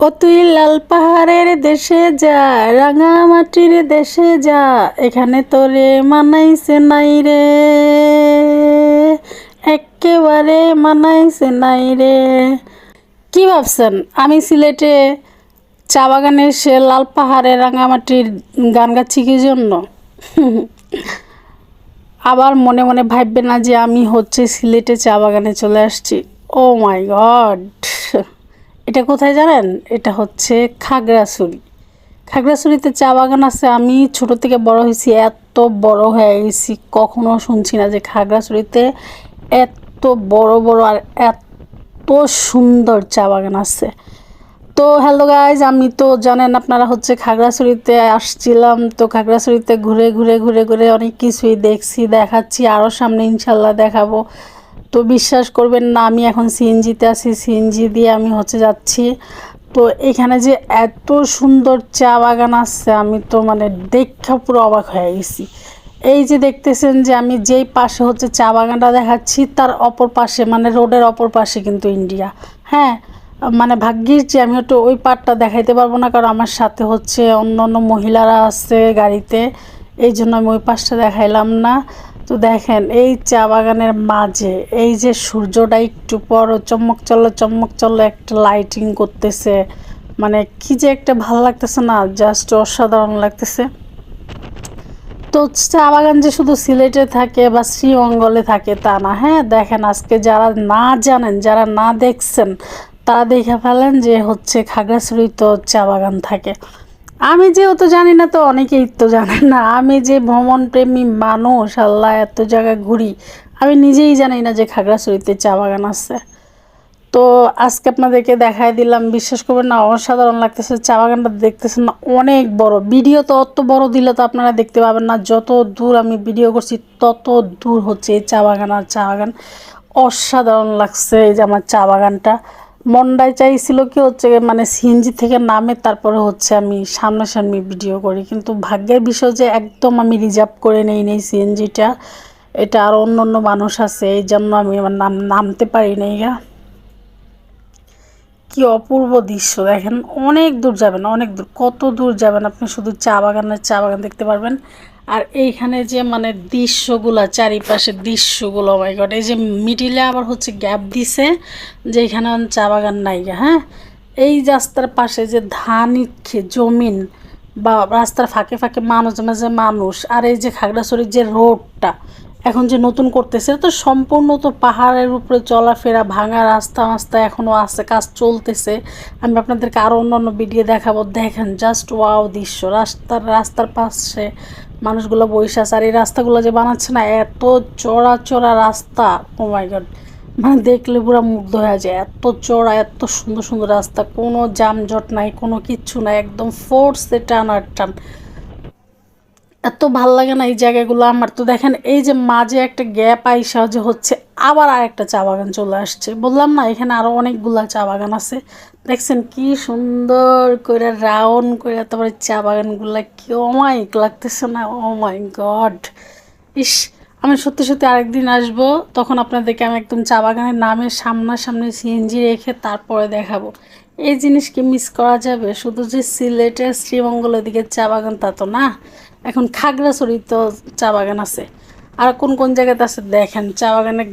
ও তুই লাল পাহাড়ের দেশে যা, রাঙা মাটির দেশে যা, এখানে তোরে মানাইছে নাই রে, এক্কেবারে মানাইছে নাই রে। কি ভাবছেন আমি সিলেটে চা বাগানে সে লাল পাহাড়ে রাঙামাটির গান গাচ্ছি কি জন্য? আবার মনে মনে ভাববে না যে আমি হচ্ছে সিলেটে চা বাগানে চলে আসছি। ও মাই গড, এটা কোথায় জানেন? এটা হচ্ছে খাগড়াছড়ি। খাগড়াছড়িতে চা বাগান আছে। আমি ছোট থেকে বড় হয়েছি, এত বড় হয়ে গেছি কখনো শুনছি না যে খাগড়াছড়িতে এত বড় বড় আর এত সুন্দর চা বাগান আছে। তো হ্যালো গাইজ, আমি তো জানেন আপনারা হচ্ছে খাগড়াছড়িতে আসছিলাম। তো খাগড়াছড়িতে ঘুরে ঘুরে ঘুরে ঘুরে অনেক কিছুই দেখছি, দেখাচ্ছি, আরও সামনে ইনশাল্লাহ দেখাবো। তো বিশ্বাস করবেন না, আমি এখন সিএনজিতে আছি, সিএনজি দিয়ে আমি হচ্ছে যাচ্ছি। তো এখানে যে এত সুন্দর চা বাগান আছে আমি তো মানে দেখা পুরো অবাক হয়ে গেছি। এই যে দেখতেছেন যে আমি যেই পাশে হচ্ছে চা বাগানটা দেখাচ্ছি তার অপর পাশে মানে রোডের অপর পাশে কিন্তু ইন্ডিয়া। হ্যাঁ, মানে ভাগ্যিস যে আমি একটু ওই পার্টটা দেখাইতে পারবো না, কারণ আমার সাথে হচ্ছে অন্য অন্য মহিলারা আছে গাড়িতে, এই জন্য আমি ওই পাশটা দেখাইলাম না। তো দেখেন এই চা বাগানের মাঝে এই যে সূর্যটা একটু পর চম্মক চলো একটা লাইটিং করতেছে, মানে কি যে একটা ভালো লাগতেছে না, জাস্ট অসাধারণ লাগতেছে। তো চা বাগান যে শুধু সিলেটে থাকে বা শ্রীমঙ্গলে থাকে তা না। হ্যাঁ, দেখেন আজকে যারা না জানেন, যারা না দেখছেন তারা দেখে ফেলেন যে হচ্ছে খাগড়াছড়ি তো চা বাগান থাকে। আমি যেহেতু জানি না তো অনেকেই তো জানেন না। আমি যে ভ্রমণ প্রেমী মানুষ, আল্লাহ এত জায়গায় ঘুরি, আমি নিজেই জানি না যে খাগড়াছড়িতে চা বাগান আছে। তো আজকে আপনাদেরকে দেখাই দিলাম, বিশ্বাস করবেন না অসাধারণ লাগতেছে। চা বাগানটা দেখতেছেন না, অনেক বড়। ভিডিও তো অত বড় দিলে তো আপনারা দেখতে পাবেন না, যত দূর আমি ভিডিও করছি তত দূর হচ্ছে এই চা বাগান আর চা বাগান। অসাধারণ লাগছে এই যে আমার চা বাগানটা। মনটাই চাইছিল কি হচ্ছে মানে সিএনজি থেকে নামে তারপরে হচ্ছে আমি সামনাসামনি ভিডিও করি, কিন্তু ভাগ্যের বিষয় যে একদম আমি রিজার্ভ করে নেই সিএনজিটা। এটা আর অন্য অন্য মানুষ আছে, এই জন্য আমি আমার নামতে পারি নাই গা। কি অপূর্ব দৃশ্য দেখেন, অনেক দূর যাবেন, অনেক দূর, কত দূর যাবেন আপনি শুধু চা বাগানের চা বাগান দেখতে পারবেন। আর এইখানে যে মানে দৃশ্যগুলো, চারিপাশের দৃশ্যগুলো, মাই গড, এই যে মিডিলে আবার হচ্ছে গ্যাপ দিছে যে এখানে চা বাগান নাই। হ্যাঁ, এই রাস্তার পাশে যে ধান জমিন বা রাস্তার ফাঁকে ফাঁকে মানুষ মাঝে মানুষ, আর এই যে খাগড়াছড়ির যে রোডটা এখন যে নতুন করতেছে, তো সম্পূর্ণ তো পাহাড়ের উপরে চলাফেরা, ভাঙা রাস্তা মাস্তা এখনও আছে, কাজ চলতেছে। আমি আপনাদেরকে আরও অন্য অন্য ভিডিও দেখাবো। দেখেন জাস্ট ওয়াও দৃশ্য, রাস্তার পাশে মানুষগুলো বসে আছে। আর এই রাস্তাগুলো যে বানাচ্ছে না, এত চড়া চড়া রাস্তা, ও মাই গড, মানে দেখলে পুরো মুগ্ধ হয়ে যায়। এত চড়া, এত সুন্দর সুন্দর রাস্তা, কোনো যানজট নাই, কোনো কিচ্ছু নাই, একদম ফোর্সে টান আর টান। এত ভাল লাগে না এই জায়গাগুলো আমার। তো দেখেন এই যে মাঝে একটা গ্যাপ আইসা যে হচ্ছে আবার আরেকটা চা বাগান চলে আসছে। বললাম না এখানে আরও অনেকগুলা চা বাগান আছে। দেখছেন কি সুন্দর করে রাউন্ড করে, তারপরে চা বাগানগুলা কি অমায়িক লাগতেছে না? ও মাই গড, ইস, আমি সত্যি সত্যি আরেকদিন আসবো, তখন আপনাদেরকে আমি একদম চা বাগানের নামে সামনাসামনি সিএনজি রেখে তারপরে দেখাবো। এই জিনিস কি মিস করা যাবে? শুধু যে সিলেটের শ্রীমঙ্গলের দিকে চা বাগান তা তো না, এখন খাগড়াছড়ি তো চা বাগান আছে। আর কোন কোন জায়গাতে আছে দেখেন, চা বাগানে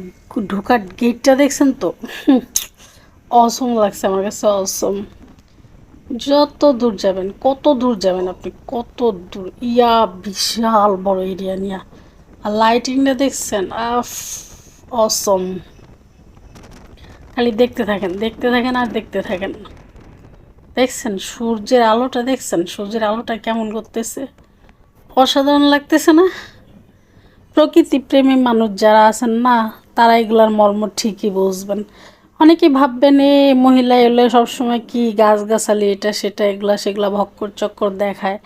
ঢোকার গেটটা দেখছেন তো, অসম লাগছে আমার কাছে, অসম। যত দূর যাবেন, কত দূর যাবেন আপনি, কত দূর, ইয়া বিশাল বড় এরিয়া নিয়া। আর লাইটিংটা দেখছেন, আফ, অসম। খালি দেখতে থাকেন, দেখতে থাকেন আর দেখতে থাকেন। দেখছেন সূর্যের আলোটা, দেখছেন সূর্যের আলোটা কেমন করতেছে, অসাধারণ লাগতেছে না? প্রকৃতি প্রেমী মানুষ যারা আছেন না, তারা এগুলার মর্ম ঠিকই বুঝবেন। অনেকেই ভাববেন এ মহিলা এলে সবসময় কি গাছগাছালি এটা সেটা এগুলা সেগুলা ভক্কর চক্কর দেখায়,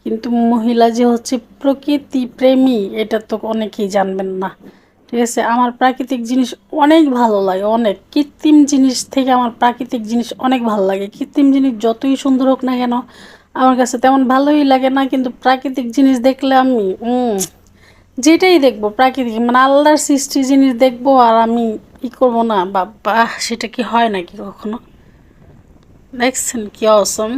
কিন্তু মহিলা যে হচ্ছে প্রকৃতি প্রেমী এটা তো অনেকেই জানবেন না। ঠিক আছে, আমার প্রাকৃতিক জিনিস অনেক ভালো লাগে, অনেক। কৃত্রিম জিনিস থেকে আমার প্রাকৃতিক জিনিস অনেক ভালো লাগে। কৃত্রিম জিনিস যতই সুন্দর হোক না কেন আমার কাছে তেমন ভালোই লাগে না, কিন্তু প্রাকৃতিক জিনিস দেখলে আমি যেটাই দেখবো প্রাকৃতিক মানে আল্লাহর সৃষ্টি জিনিস দেখবো আর আমি ই করবো না, বাবা সেটা কি হয় নাকি কখনো? দেখছেন কি অসম।